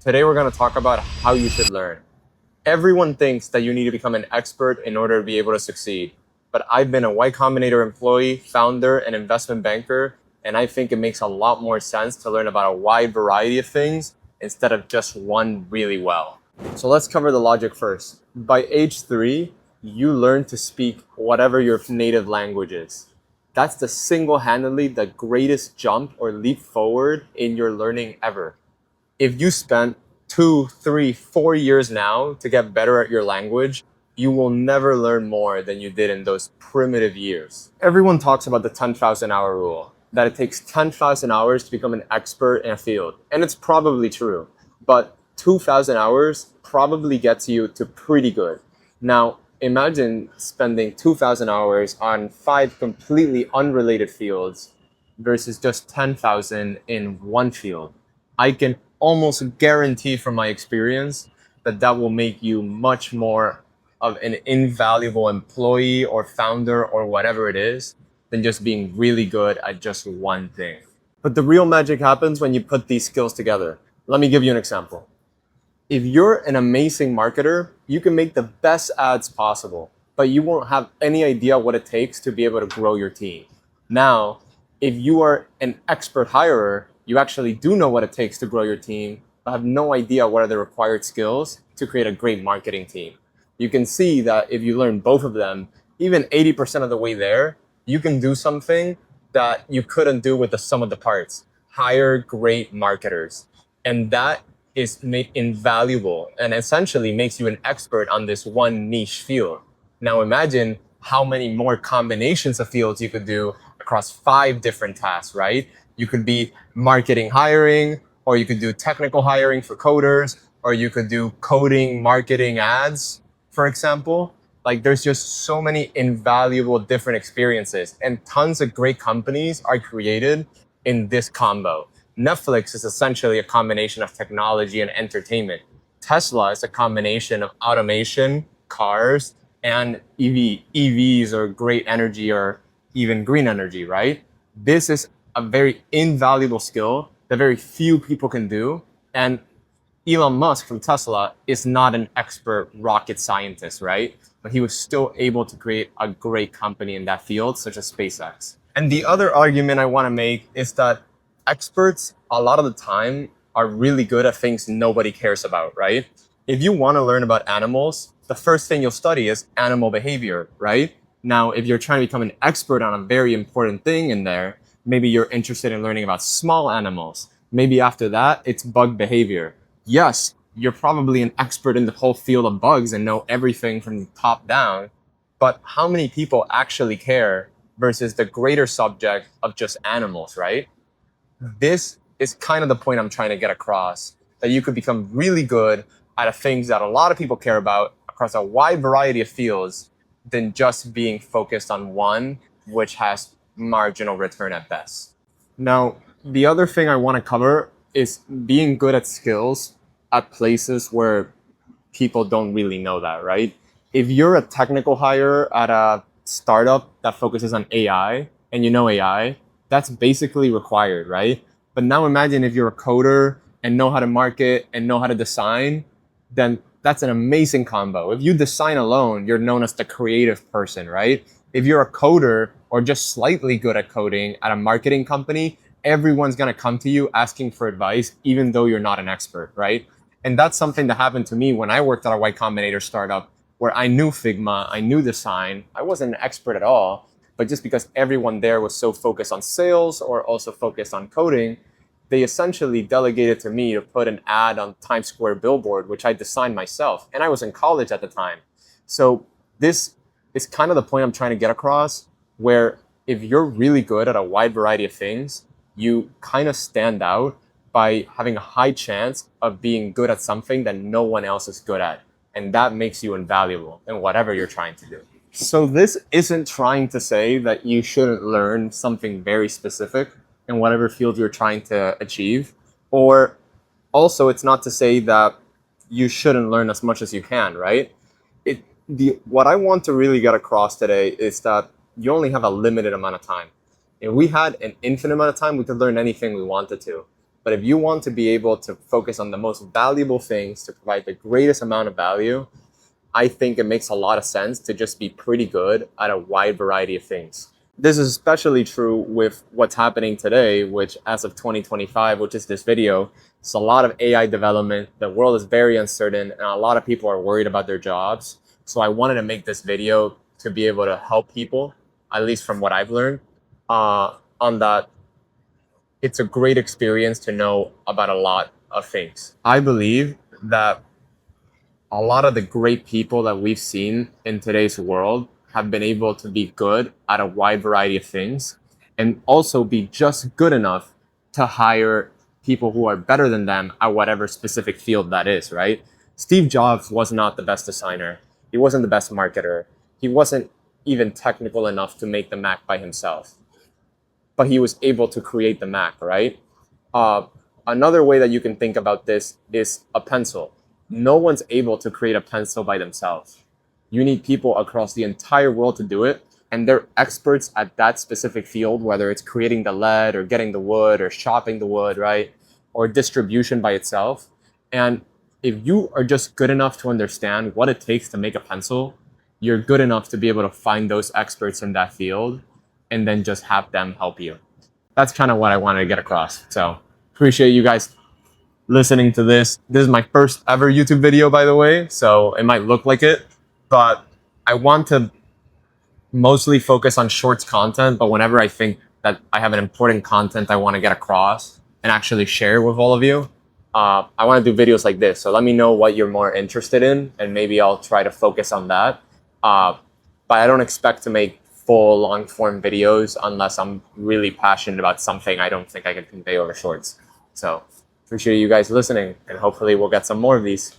Today we're going to talk about how you should learn. Everyone thinks that you need to become an expert in order to be able to succeed. But I've been a Y Combinator employee, founder, and investment banker, and I think it makes a lot more sense to learn about a wide variety of things instead of just one really well. So let's cover the logic first. By age 3, you learn to speak whatever your native language is. That's the single-handedly the greatest jump or leap forward in your learning ever. If you spent 2, 3, 4 years now to get better at your language, you will never learn more than you did in those primitive years. Everyone talks about the 10,000 hour rule, that it takes 10,000 hours to become an expert in a field. And it's probably true, but 2,000 hours probably gets you to pretty good. Now, imagine spending 2,000 hours on 5 completely unrelated fields versus just 10,000 in one field. I can almost guarantee from my experience that that will make you much more of an invaluable employee or founder or whatever it is than just being really good at just one thing. But the real magic happens when you put these skills together. Let me give you an example. If you're an amazing marketer, you can make the best ads possible, but you won't have any idea what it takes to be able to grow your team. Now, if you are an expert hirer, you actually do know what it takes to grow your team, but have no idea what are the required skills to create a great marketing team. You can see that if you learn both of them, even 80% of the way there, you can do something that you couldn't do with the sum of the parts. Hire great marketers. And that is made invaluable and essentially makes you an expert on this one niche field. Now imagine how many more combinations of fields you could do across 5 different tasks, right? You could be marketing hiring, or you could do technical hiring for coders, or you could do coding, marketing ads, for example. Like there's just so many invaluable different experiences, and tons of great companies are created in this combo. Netflix is essentially a combination of technology and entertainment. Tesla is a combination of automation, cars, and EVs or great energy or even green energy, right? This is a very invaluable skill that very few people can do. And Elon Musk from Tesla is not an expert rocket scientist, right? But he was still able to create a great company in that field, such as SpaceX. And the other argument I want to make is that experts, a lot of the time, are really good at things nobody cares about, right? If you want to learn about animals, the first thing you'll study is animal behavior, right? Now, if you're trying to become an expert on a very important thing in there, maybe you're interested in learning about small animals. Maybe after that, it's bug behavior. Yes, you're probably an expert in the whole field of bugs and know everything from top down, but how many people actually care versus the greater subject of just animals, right? This is kind of the point I'm trying to get across, that you could become really good at things that a lot of people care about across a wide variety of fields than just being focused on one, which has marginal return at best. Now, the other thing I want to cover is being good at skills at places where people don't really know that, right? If you're a technical hire at a startup that focuses on AI and you know AI, that's basically required, right? But now imagine if you're a coder and know how to market and know how to design, then that's an amazing combo. If you design alone, you're known as the creative person, right? If you're a coder or just slightly good at coding at a marketing company, everyone's going to come to you asking for advice, even though you're not an expert, right? And that's something that happened to me when I worked at a Y Combinator startup where I knew Figma, I knew design. I wasn't an expert at all, but just because everyone there was so focused on sales or also focused on coding, they essentially delegated to me to put an ad on Times Square billboard, which I designed myself. And I was in college at the time. So this is kind of the point I'm trying to get across, where if you're really good at a wide variety of things, you kind of stand out by having a high chance of being good at something that no one else is good at. And that makes you invaluable in whatever you're trying to do. So this isn't trying to say that you shouldn't learn something very specific in whatever field you're trying to achieve. Or also, it's not to say that you shouldn't learn as much as you can, right? What I want to really get across today is that you only have a limited amount of time. If we had an infinite amount of time, we could learn anything we wanted to. But if you want to be able to focus on the most valuable things to provide the greatest amount of value, I think it makes a lot of sense to just be pretty good at a wide variety of things. This is especially true with what's happening today, which as of 2025, which is this video, it's a lot of AI development. The world is very uncertain and a lot of people are worried about their jobs. So I wanted to make this video to be able to help people, at least from what I've learned, on that it's a great experience to know about a lot of things. I believe that a lot of the great people that we've seen in today's world have been able to be good at a wide variety of things and also be just good enough to hire people who are better than them at whatever specific field that is, right? Steve Jobs was not the best designer. He wasn't the best marketer. He wasn't even technical enough to make the Mac by himself, but he was able to create the Mac, right? Uh, Another way that you can think about this is a pencil. No one's able to create a pencil by themselves. You need people across the entire world to do it, and they're experts at that specific field, whether it's creating the lead or getting the wood or chopping the wood, right? Or distribution by itself. And if you are just good enough to understand what it takes to make a pencil, you're good enough to be able to find those experts in that field and then just have them help you. That's kind of what I wanted to get across. So appreciate you guys listening to this. This is my first ever YouTube video, by the way, so it might look like it, but I want to mostly focus on shorts content, but whenever I think that I have an important content I want to get across and actually share with all of you, I want to do videos like this. So let me know what you're more interested in, and maybe I'll try to focus on that. But I don't expect to make full long form videos unless I'm really passionate about something I don't think I can convey over shorts. So appreciate you guys listening, and hopefully we'll get some more of these.